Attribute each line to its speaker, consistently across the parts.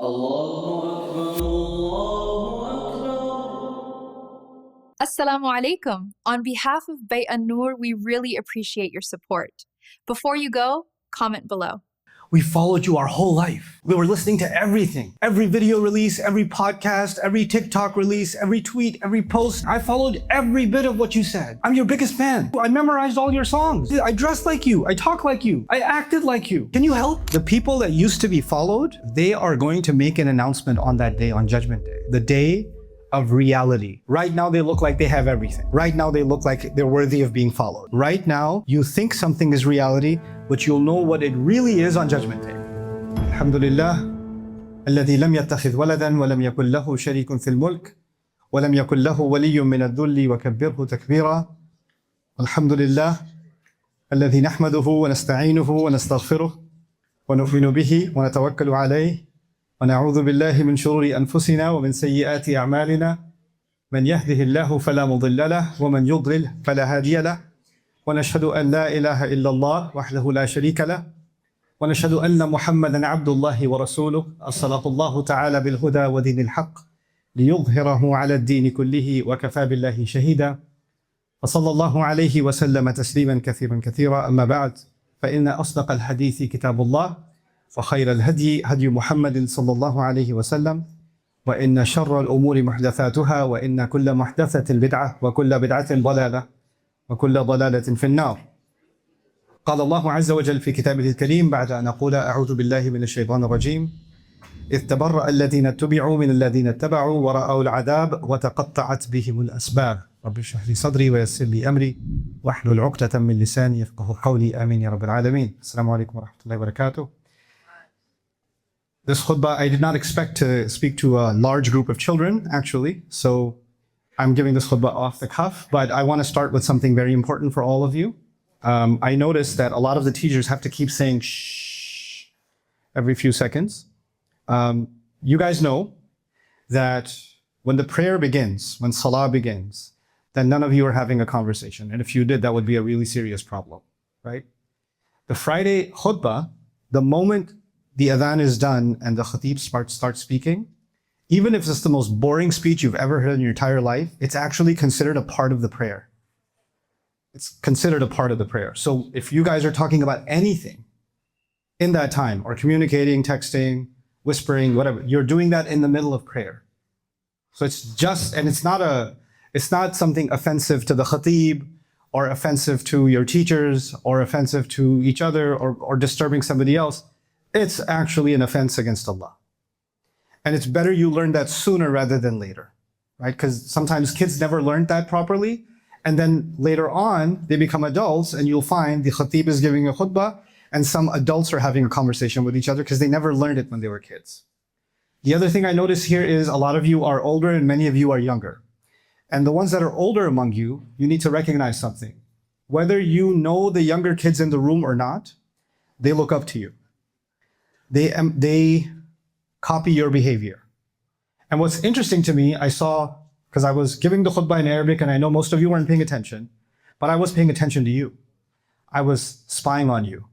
Speaker 1: الله أكبر الله أكبر.
Speaker 2: Assalamu alaikum. On behalf of An-Nur, we really appreciate your support. Before you go, comment below.
Speaker 3: We followed you our whole life. We were listening to everything. Every video release, every podcast, every TikTok release, every tweet, every post. I followed every bit of what you said. I'm your biggest fan. I memorized all your songs. I dressed like you. I talk like you. I acted like you. Can you help? The people that used to be followed, they are going to make an announcement on that day, on Judgment Day. The day of reality. Right now they look like they have everything. Right now they look like they're worthy of being followed. Right now you think something is reality, but you'll know what it really is on Judgment Day. Alhamdulillah, الذي لم يتخذ ولدا ولم يكن له شريك في الملك ولم يكن له ولي من الذل وكبره تكبيرا. الحمد لله الذي نحمده ونستعينه ونستغفره ونؤمن به ونتوكل عليه ونعوذ بالله من شرور أنفسنا ومن سيئات أعمالنا من يهده الله فلا مضل له ومن يضلل فلا هادي له ونشهد أن لا إله إلا الله وحده لا شريك له ونشهد أن محمدا عبد الله ورسوله أرسله الله تعالى بالهدى ودين الحق ليظهره على الدين كله وكفى بالله شهيدا وصلى الله عليه وسلم تسليما كثيرا كثيرا. أما بعد فإن أصدق الحديث كتاب الله وخير الهدي هدي محمد صلى الله عليه وسلم وإن شر الأمور محدثاتها وإن كل محدثة بدعة وكل بدعة ضلالة وكل ضلالة في النار. قال الله عز وجل في كتابه الكريم بعد أن أقول أعوذ بالله من الشيطان الرجيم إذ تبرأ الذين اتبعوا من الذين اتبعوا ورأوا العذاب وتقطعت بهم الأسباب. رب اشرح لي صدري ويسر لي أمري واحلل عقدة من لساني يفقهوا قولي آمين يا رب العالمين. السلام عليكم ورحمة الله وبركاته. This khutbah, I did not expect to speak to a large group of children, actually. So I'm giving this khutbah off the cuff, but I want to start with something very important for all of you. I noticed that a lot of the teachers have to keep saying shh every few seconds. You guys know that when the prayer begins, when salah begins, then none of you are having a conversation. And if you did, that would be a really serious problem, right? The Friday khutbah, the moment the adhan is done and the khatib starts speaking, even if it's the most boring speech you've ever heard in your entire life, it's actually considered a part of the prayer. It's considered a part of the prayer. So if you guys are talking about anything in that time, or communicating, texting, whispering, whatever, you're doing that in the middle of prayer. So it's just, and it's not something offensive to the khatib, or offensive to your teachers, or offensive to each other, or disturbing somebody else. It's actually an offense against Allah. And it's better you learn that sooner rather than later, right? Because sometimes kids never learned that properly. And then later on, they become adults and you'll find the khatib is giving a khutbah and some adults are having a conversation with each other because they never learned it when they were kids. The other thing I notice here is a lot of you are older and many of you are younger. And the ones that are older among you, you need to recognize something. Whether you know the younger kids in the room or not, they look up to you. They copy your behavior. And what's interesting to me, I saw, because I was giving the khutbah in Arabic and I know most of you weren't paying attention, but I was paying attention to you. I was spying on you.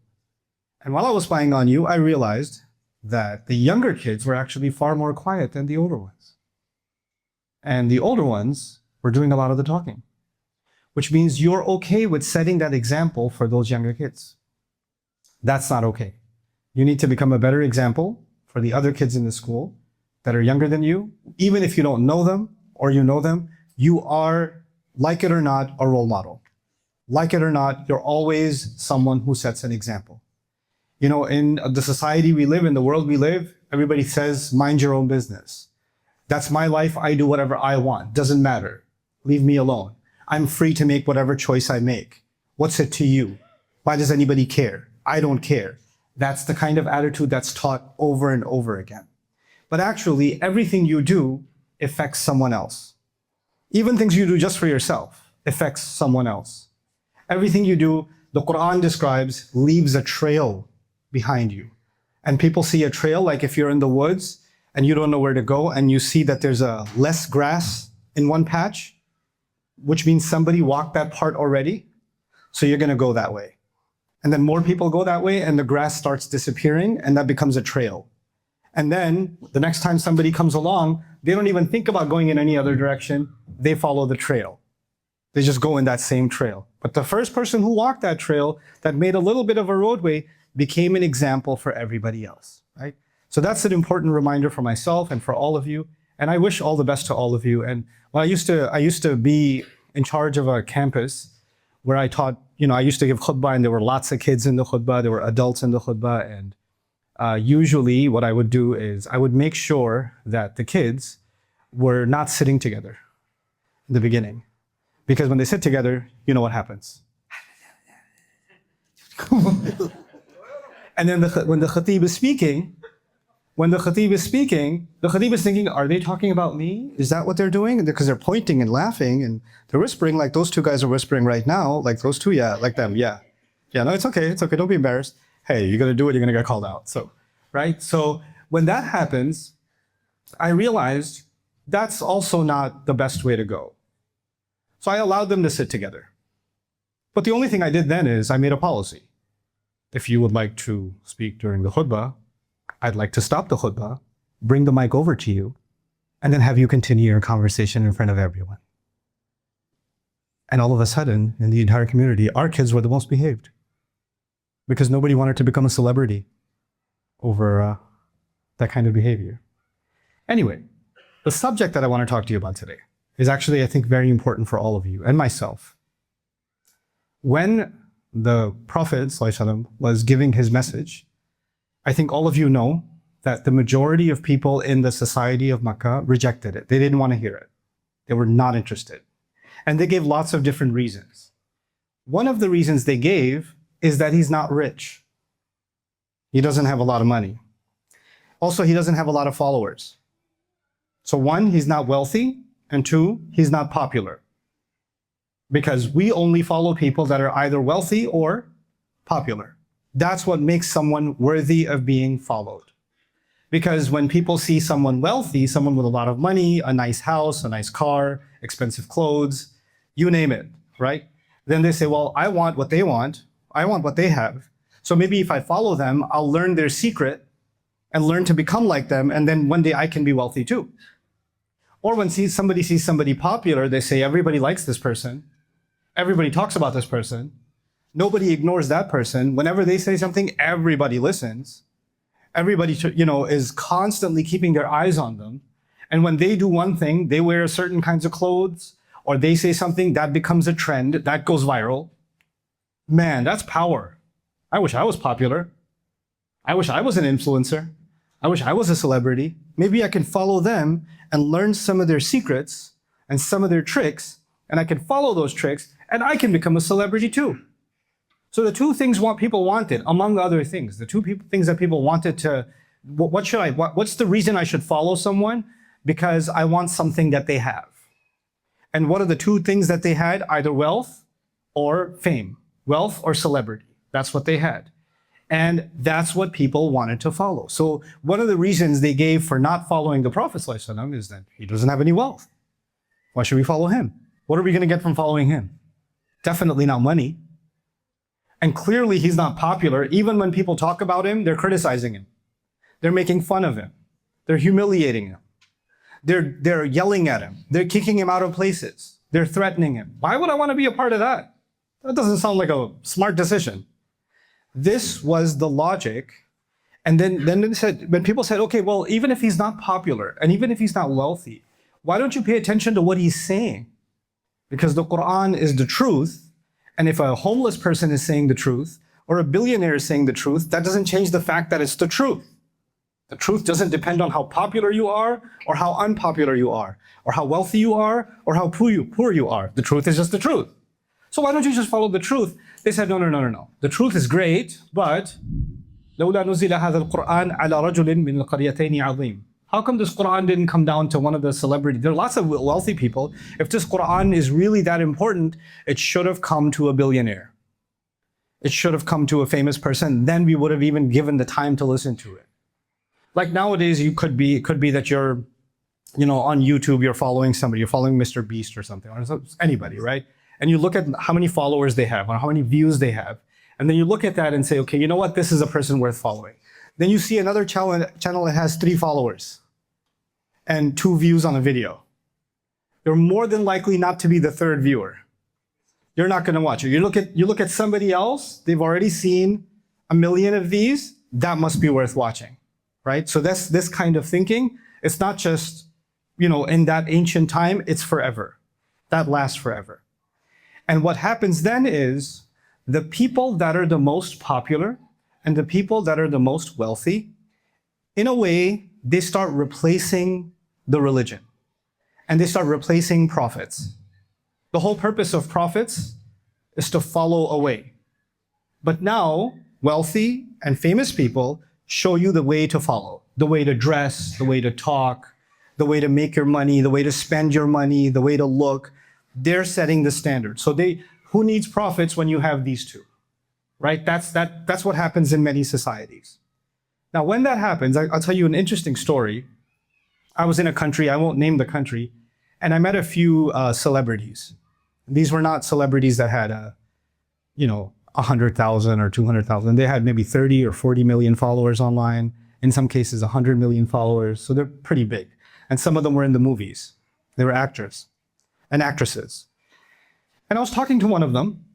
Speaker 3: And while I was spying on you, I realized that the younger kids were actually far more quiet than the older ones. And the older ones were doing a lot of the talking, which means you're okay with setting that example for those younger kids. That's not okay. You need to become a better example for the other kids in the school that are younger than you. Even if you don't know them or you know them, you are, like it or not, a role model. Like it or not, you're always someone who sets an example. You know, in the society we live, in the world we live, everybody says, mind your own business. That's my life, I do whatever I want. Doesn't matter. Leave me alone. I'm free to make whatever choice I make. What's it to you? Why does anybody care? I don't care. That's the kind of attitude that's taught over and over again. But actually, everything you do affects someone else. Even things you do just for yourself affects someone else. Everything you do, the Quran describes, leaves a trail behind you. And people see a trail, like if you're in the woods and you don't know where to go and you see that there's a less grass in one patch, which means somebody walked that part already, so you're gonna go that way. And then more people go that way and the grass starts disappearing and that becomes a trail. And then the next time somebody comes along, they don't even think about going in any other direction. They follow the trail. They just go in that same trail. But the first person who walked that trail, that made a little bit of a roadway, became an example for everybody else, right? So that's an important reminder for myself and for all of you. And I wish all the best to all of you. And when I used to be in charge of a campus where I taught, I used to give khutbah, and there were lots of kids in the khutbah, there were adults in the khutbah, and usually what I would do is I would make sure that the kids were not sitting together in the beginning. Because when they sit together, you know what happens. And then when the khatib is speaking, the khatib is thinking, are they talking about me? Is that what they're doing? Because they're pointing and laughing and they're whispering like those two guys are whispering right now. Like those two, yeah, like them, yeah. Yeah, no, it's okay, don't be embarrassed. Hey, you're gonna do it, you're gonna get called out. So, right? So when that happens, I realized that's also not the best way to go. So I allowed them to sit together. But the only thing I did then is I made a policy. If you would like to speak during the khutbah, I'd like to stop the khutbah, bring the mic over to you, and then have you continue your conversation in front of everyone. And all of a sudden, in the entire community, our kids were the most behaved. Because nobody wanted to become a celebrity over that kind of behavior. Anyway, the subject that I want to talk to you about today is actually, I think, very important for all of you and myself. When the Prophet ﷺ was giving his message, I think all of you know that the majority of people in the society of Makkah rejected it. They didn't want to hear it. They were not interested. And they gave lots of different reasons. One of the reasons they gave is that he's not rich. He doesn't have a lot of money. Also, he doesn't have a lot of followers. So one, he's not wealthy, and two, he's not popular. Because we only follow people that are either wealthy or popular. That's what makes someone worthy of being followed. Because when people see someone wealthy, someone with a lot of money, a nice house, a nice car, expensive clothes, you name it, right? Then they say, well, I want what they want. I want what they have. So maybe if I follow them, I'll learn their secret and learn to become like them. And then one day I can be wealthy too. Or when somebody sees somebody popular, they say, everybody likes this person. Everybody talks about this person. Nobody ignores that person. Whenever they say something, everybody listens. Everybody, is constantly keeping their eyes on them. And when they do one thing, they wear certain kinds of clothes, or they say something, that becomes a trend, that goes viral. Man, that's power. I wish I was popular. I wish I was an influencer. I wish I was a celebrity. Maybe I can follow them and learn some of their secrets and some of their tricks, and I can follow those tricks, and I can become a celebrity too. So the two things people wanted, among other things, the two things that people wanted to, what's the reason I should follow someone? Because I want something that they have. And what are the two things that they had? Either wealth or fame, wealth or celebrity. That's what they had. And that's what people wanted to follow. So one of the reasons they gave for not following the Prophet ﷺ is that he doesn't have any wealth. Why should we follow him? What are we going to get from following him? Definitely not money. And clearly he's not popular. Even when people talk about him, they're criticizing him. They're making fun of him. They're humiliating him. They're yelling at him. They're kicking him out of places. They're threatening him. Why would I want to be a part of that? That doesn't sound like a smart decision. This was the logic. And then they said, when people said, okay, well, even if he's not popular and even if he's not wealthy, why don't you pay attention to what he's saying? Because the Quran is the truth. And if a homeless person is saying the truth or a billionaire is saying the truth, that doesn't change the fact that it's the truth. The truth doesn't depend on how popular you are or how unpopular you are or how wealthy you are or how poor you are. The truth is just the truth. So why don't you just follow the truth? They said, no. The truth is great, but لولا نزل هذا القرآن على رجل من القريتين عظيم. How come this Quran didn't come down to one of the celebrities? There are lots of wealthy people. If this Quran is really that important, it should have come to a billionaire. It should have come to a famous person. Then we would have even given the time to listen to it. Like nowadays, it could be that you're, on YouTube, you're following somebody, you're following Mr. Beast or something, or anybody, right? And you look at how many followers they have, or how many views they have. And then you look at that and say, okay, you know what? This is a person worth following. Then you see another channel that has 3 followers and 2 views on a video. You're more than likely not to be the 3rd viewer. You're not going to watch it. You look at somebody else, they've already seen 1 million of these, that must be worth watching, right? So that's this kind of thinking. It's not just, in that ancient time, it's forever. That lasts forever. And what happens then is the people that are the most popular and the people that are the most wealthy, in a way, they start replacing the religion and they start replacing prophets. The whole purpose of prophets is to follow a way. But now, wealthy and famous people show you the way to follow, the way to dress, the way to talk, the way to make your money, the way to spend your money, the way to look. They're setting the standard. So who needs prophets when you have these two, right? That's what happens in many societies. Now, when that happens, I'll tell you an interesting story. I was in a country, I won't name the country, and I met a few celebrities. These were not celebrities that had 100,000 or 200,000. They had maybe 30 or 40 million followers online. In some cases, 100 million followers. So they're pretty big. And some of them were in the movies. They were actors and actresses. And I was talking to one of them,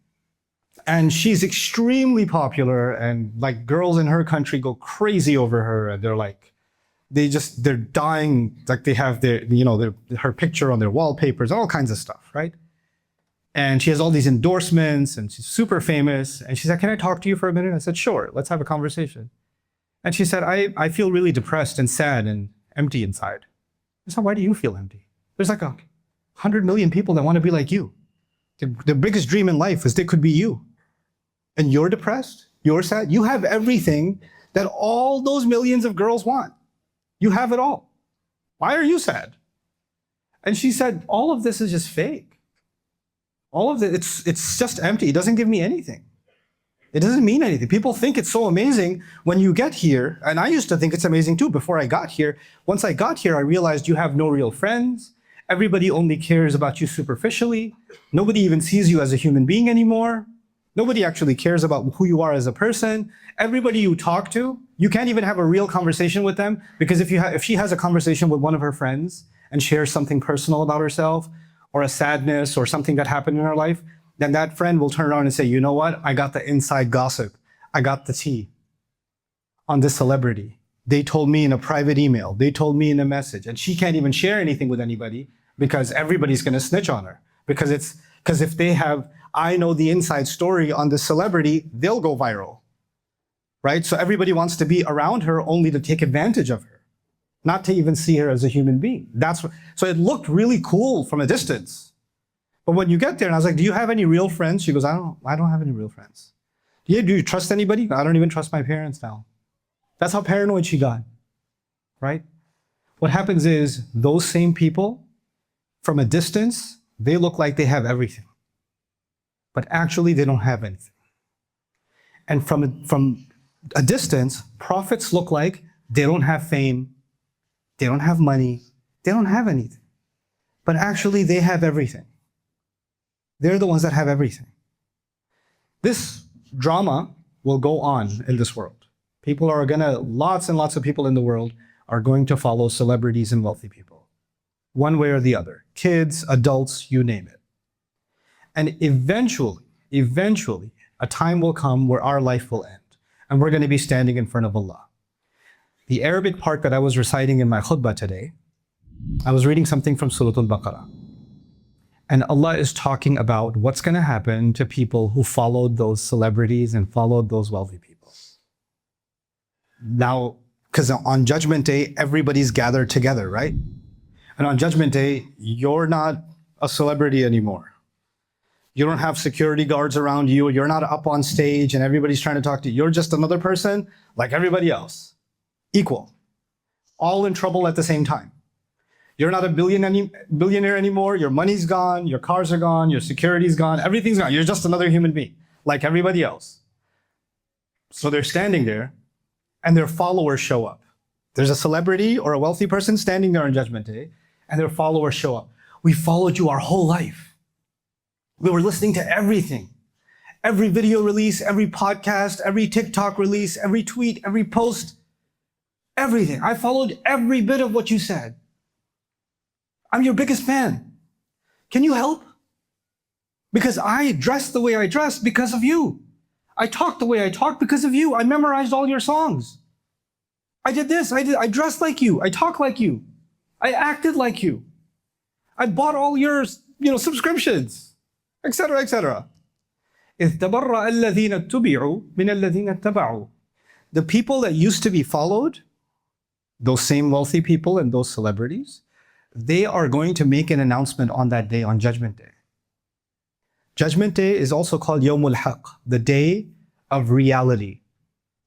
Speaker 3: and she's extremely popular, and like girls in her country go crazy over her. And they're dying. Like they have her picture on their wallpapers, all kinds of stuff, right? And she has all these endorsements and she's super famous. And she said, "Can I talk to you for a minute?" I said, "Sure, let's have a conversation." And she said, I feel really depressed and sad and empty inside. I said, "Why do you feel empty? There's like 100 million people that want to be like you. The biggest dream in life is they could be you. And you're depressed, you're sad. You have everything that all those millions of girls want. You have it all. Why are you sad?" And she said, "All of this is just fake. All of it, it's just empty. It doesn't give me anything. It doesn't mean anything. People think it's so amazing when you get here, and I used to think it's amazing too before I got here. Once I got here, I realized you have no real friends. Everybody only cares about you superficially. Nobody even sees you as a human being anymore. Nobody actually cares about who you are as a person. Everybody you talk to, you can't even have a real conversation with them, because if she has a conversation with one of her friends and shares something personal about herself, or a sadness or something that happened in her life, then that friend will turn around and say, "You know what? I got the inside gossip. I got the tea on this celebrity. They told me in a private email. They told me in a message." And she can't even share anything with anybody because everybody's going to snitch on her. Because if they have, "I know the inside story on this celebrity," they'll go viral, right? So everybody wants to be around her only to take advantage of her, not to even see her as a human being. So it looked really cool from a distance. But when you get there, and I was like, "Do you have any real friends?" She goes, I don't have any real friends." Do you trust anybody?" "I don't even trust my parents now." That's how paranoid she got, right? What happens is those same people, from a distance, they look like they have everything. But actually, they don't have anything. And from a distance, prophets look like they don't have fame, they don't have money, they don't have anything. But actually, they have everything. They're the ones that have everything. This drama will go on in this world. Lots and lots of people in the world are going to follow celebrities and wealthy people, one way or the other. Kids, adults, you name it. And eventually, a time will come where our life will end, and we're going to be standing in front of Allah. The Arabic part that I was reciting in my khutbah today, I was reading something from Surah Al-Baqarah. And Allah is talking about what's going to happen to people who followed those celebrities and followed those wealthy people. Now, because on Judgment Day, everybody's gathered together, right? And on Judgment Day, you're not a celebrity anymore. You don't have security guards around you. You're not up on stage and everybody's trying to talk to you. You're just another person like everybody else. Equal. All in trouble at the same time. You're not a billionaire anymore. Your money's gone. Your cars are gone. Your security's gone. Everything's gone. You're just another human being like everybody else. So they're standing there and their followers show up. There's a celebrity or a wealthy person standing there on Judgment Day and their followers show up. "We followed you our whole life. We were listening to everything. Every video release, every podcast, every TikTok release, every tweet, every post. everything. I followed every bit of what you said. I'm your biggest fan. Can you help? Because I dress the way I dress because of you. I talk the way I talk because of you. I memorized all your songs. I did this, I dressed like you. I talk like you. I acted like you. I bought all your, subscriptions, etc., etc. إِذْ تَبَرَّأَ الَّذِينَ اتُّبِعُوا مِنَ الَّذِينَ اتَّبَعُوا. The people that used to be followed, those same wealthy people and those celebrities, they are going to make an announcement on that day, on Judgment Day. Judgment Day is also called Yawmul Haq, the day of reality.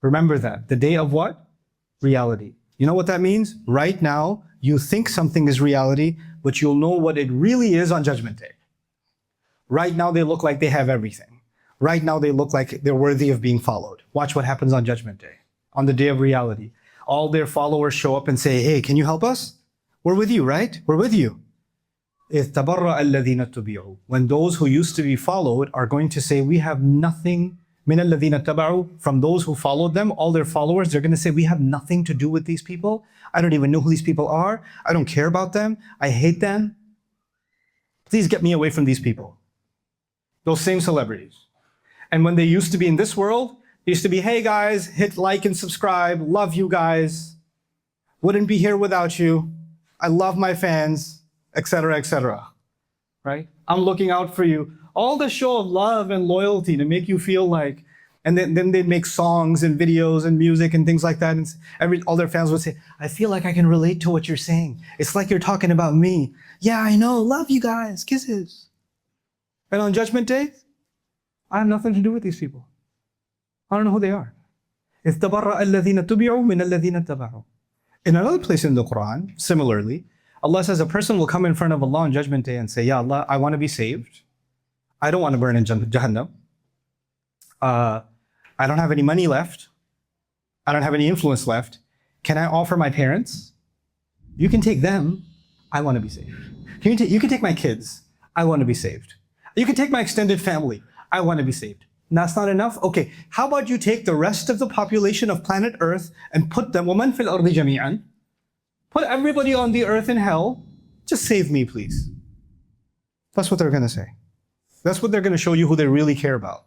Speaker 3: Remember that. The day of what? Reality. You know what that means? Right now, you think something is reality, but you'll know what it really is on Judgment Day. Right now, they look like they have everything. Right now, they look like they're worthy of being followed. Watch what happens on Judgment Day, on the day of reality. All their followers show up and say, hey, can you help us? We're with you, right? We're with you. إِذْ تَبَرَّأَ الَّذِينَ اتُّبِعُوا. When those who used to be followed are going to say, we have nothing, مِنَ الَّذِينَ اتَّبَعُوا, from those who followed them, all their followers, they're going to say, we have nothing to do with these people. I don't even know who these people are. I don't care about them. I hate them. Please get me away from these people. Those same celebrities. And when they used to be in this world, they used to be, hey guys, hit like and subscribe. Love you guys. Wouldn't be here without you. I love my fans, etc., etc. Right? I'm looking out for you. All the show of love and loyalty to make you feel like, and then they'd make songs and videos and music and things like that. And all their fans would say, I feel like I can relate to what you're saying. It's like you're talking about me. Yeah, I know. Love you guys. Kisses. And on Judgment Day, I have nothing to do with these people. I don't know who they are. إِذْ تَبَرَّأَ الَّذِينَ اتُّبِعُوا مِنَ الَّذِينَ اتَّبَعُوا. In another place in the Quran, similarly, Allah says a person will come in front of Allah on Judgment Day and say, Ya Allah, I want to be saved. I don't want to burn in Jahannam. I don't have any money left. I don't have any influence left. Can I offer my parents? You can take them. I want to be saved. You can take my kids. I want to be saved. You can take my extended family. I want to be saved. That's not enough? Okay, how about you take the rest of the population of planet Earth and put them, وَمَنْ فِي الْأَرْضِ جَمِيعًا. Put everybody on the earth in hell. Just save me, please. That's what they're going to say. That's what they're going to show you who they really care about.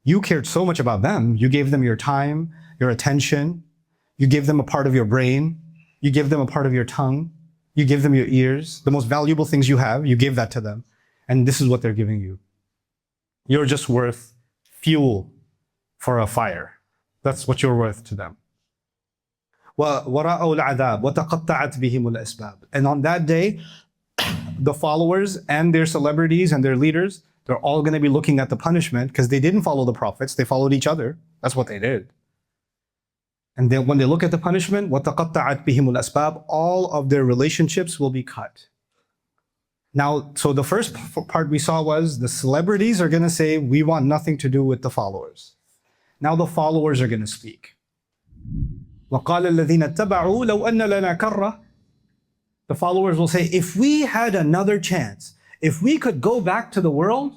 Speaker 3: You cared so much about them. You gave them your time, your attention. You gave them a part of your brain. You gave them a part of your tongue. You gave them your ears. The most valuable things you have, you gave that to them. And this is what they're giving you. You're just worth fuel for a fire. That's what you're worth to them. وَرَأَوْا الْعَذَابِ وَتَقَطَّعَتْ بِهِمُ الْأَسْبَابِ. And on that day, the followers and their celebrities and their leaders, they're all going to be looking at the punishment because they didn't follow the prophets, they followed each other. That's what they did. And then when they look at the punishment, وَتَقَطَّعَتْ بِهِمُ الْأَسْبَابِ, all of their relationships will be cut. Now, so the first part we saw was the celebrities are going to say, we want nothing to do with the followers. Now the followers are going to speak. وَقَالَ الَّذِينَ اتَّبَعُوا لَوْ أَنَّ لَنَا كَرَّةً. The followers will say, if we had another chance, if we could go back to the world,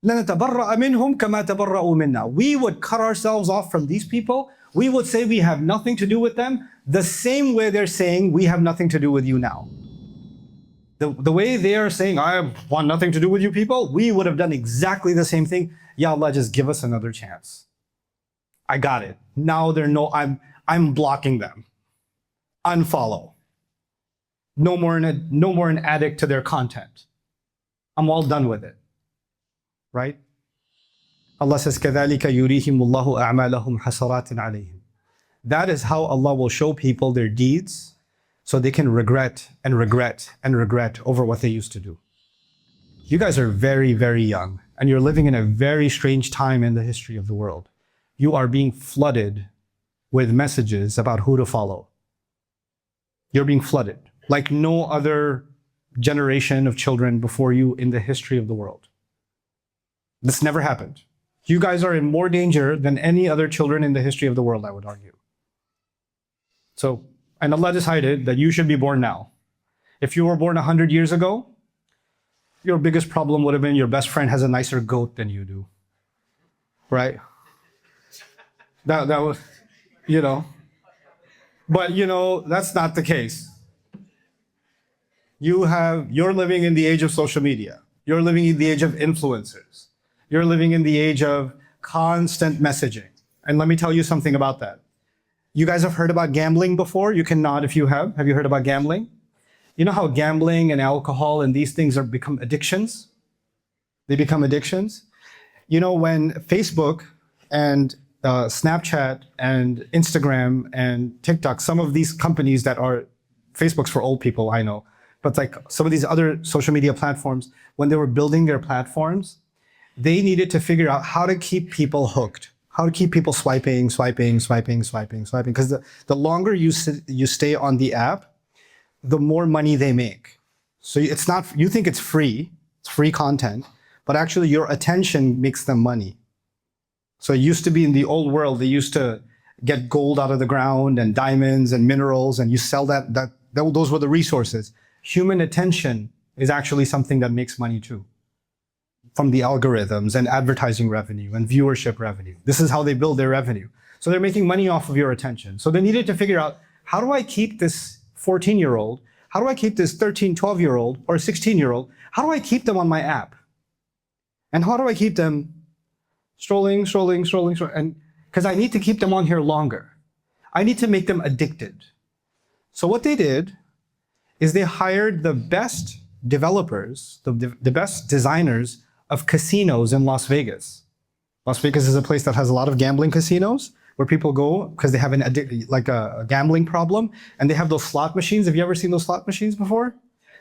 Speaker 3: لَنَتَبَرَّأَ مِنْهُمْ كَمَا تَبَرَّأُوا مِنَّا. We would cut ourselves off from these people. We would say we have nothing to do with them, the same way they're saying we have nothing to do with you now. The way they are saying, I want nothing to do with you people, we would have done exactly the same thing. Ya Allah, just give us another chance. I got it. Now I'm blocking them. Unfollow. No more an addict to their content. I'm all done with it. Right? Allah says, كَذَلِكَ يُرِيهِمُ اللَّهُ أَعْمَالَهُمْ حَسَرَاتٍ عَلَيْهِمْ. That is how Allah will show people their deeds so they can regret and regret and regret over what they used to do. You guys are very, very young, and you're living in a very strange time in the history of the world. You are being flooded with messages about who to follow. You're being flooded like no other generation of children before you in the history of the world. This never happened. You guys are in more danger than any other children in the history of the world, I would argue. So, and Allah decided that you should be born now. If you were born 100 years ago, your biggest problem would have been your best friend has a nicer goat than you do. Right? That was, But that's not the case. You're living in the age of social media. You're living in the age of influencers. You're living in the age of constant messaging. And let me tell you something about that. You guys have heard about gambling before? You can nod if you have. Have you heard about gambling? You know how gambling and alcohol and these things become addictions? They become addictions. When Facebook and Snapchat and Instagram and TikTok, some of these companies that are, Facebook's for old people, I know, but like some of these other social media platforms, when they were building their platforms, they needed to figure out how to keep people hooked, how to keep people swiping, because the longer you stay on the app, the more money they make. So it's not, you think it's free content, but actually your attention makes them money. So it used to be in the old world, they used to get gold out of the ground and diamonds and minerals, and you sell those were the resources. Human attention is actually something that makes money too, from the algorithms and advertising revenue and viewership revenue. This is how they build their revenue. So they're making money off of your attention. So they needed to figure out, how do I keep this 14-year-old, how do I keep this 13, 12-year-old or 16-year-old, how do I keep them on my app? And how do I keep them strolling, and because I need to keep them on here longer. I need to make them addicted. So what they did is they hired the best developers, the best designers of casinos in Las Vegas. Las Vegas is a place that has a lot of gambling casinos where people go because they have a gambling problem, and they have those slot machines. Have you ever seen those slot machines before?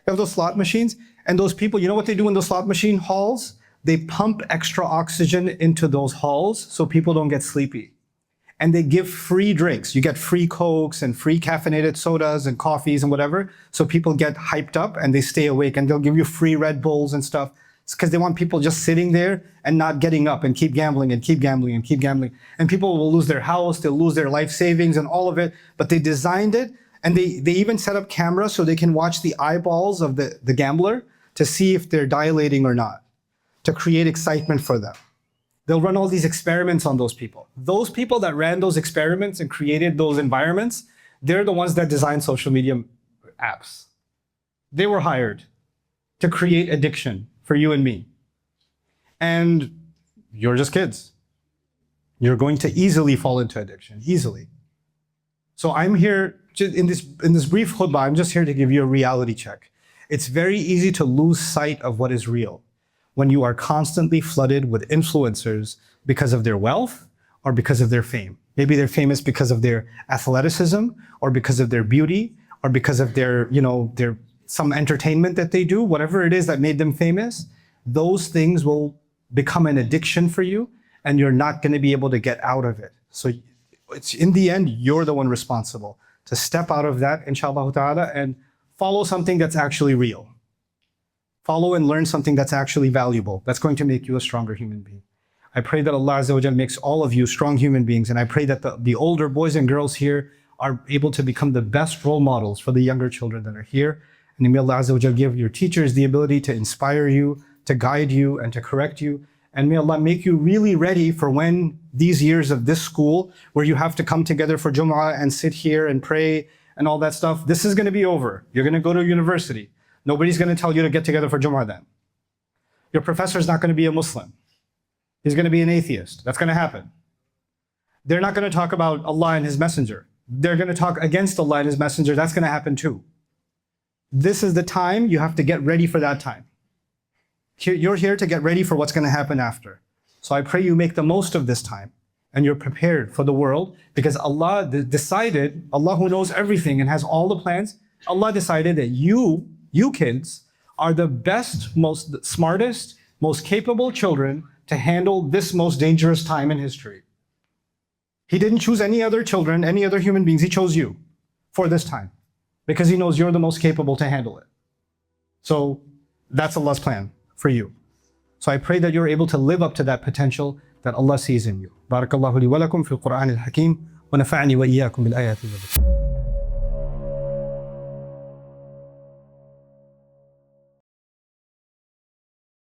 Speaker 3: They have those slot machines, and those people, you know what they do in those slot machine halls? They pump extra oxygen into those halls so people don't get sleepy. And they give free drinks. You get free Cokes and free caffeinated sodas and coffees and whatever. So people get hyped up and they stay awake, and they'll give you free Red Bulls and stuff. It's because they want people just sitting there and not getting up and keep gambling and keep gambling and keep gambling. And people will lose their house, they'll lose their life savings and all of it. But they designed it, and they even set up cameras so they can watch the eyeballs of the gambler to see if they're dilating or not, to create excitement for them. They'll run all these experiments on those people. Those people that ran those experiments and created those environments, they're the ones that designed social media apps. They were hired to create addiction for you and me. And you're just kids. You're going to easily fall into addiction, easily. So I'm here, in this brief khutbah, I'm just here to give you a reality check. It's very easy to lose sight of what is real when you are constantly flooded with influencers because of their wealth or because of their fame. Maybe they're famous because of their athleticism or because of their beauty or because of their some entertainment that they do, whatever it is that made them famous. Those things will become an addiction for you, and you're not going to be able to get out of it. So it's, in the end, you're the one responsible to step out of that, inshallah ta'ala, and follow something that's actually real. Follow and learn something that's actually valuable, that's going to make you a stronger human being. I pray that Allah Azza wa Jal makes all of you strong human beings, and I pray that the older boys and girls here are able to become the best role models for the younger children that are here. And may Allah Azza wa Jal give your teachers the ability to inspire you, to guide you, and to correct you. And may Allah make you really ready for when these years of this school, where you have to come together for Jum'ah and sit here and pray and all that stuff, this is going to be over. You're going to go to university. Nobody's going to tell you to get together for Jum'ah then. Your professor's not going to be a Muslim. He's going to be an atheist. That's going to happen. They're not going to talk about Allah and His Messenger. They're going to talk against Allah and His Messenger. That's going to happen too. This is the time you have to get ready for that time. You're here to get ready for what's going to happen after. So I pray you make the most of this time and you're prepared for the world, because Allah decided, Allah who knows everything and has all the plans, Allah decided that you kids are the best, most smartest, most capable children to handle this most dangerous time in history. He didn't choose any other children, any other human beings. He chose you for this time because He knows you're the most capable to handle it. So that's Allah's plan for you. So I pray that you're able to live up to that potential that Allah sees in you. Barakallahu li wa lakum fil Qur'an al-Hakim wa nafa'ani wa iyyakum bil ayati wa dhikr.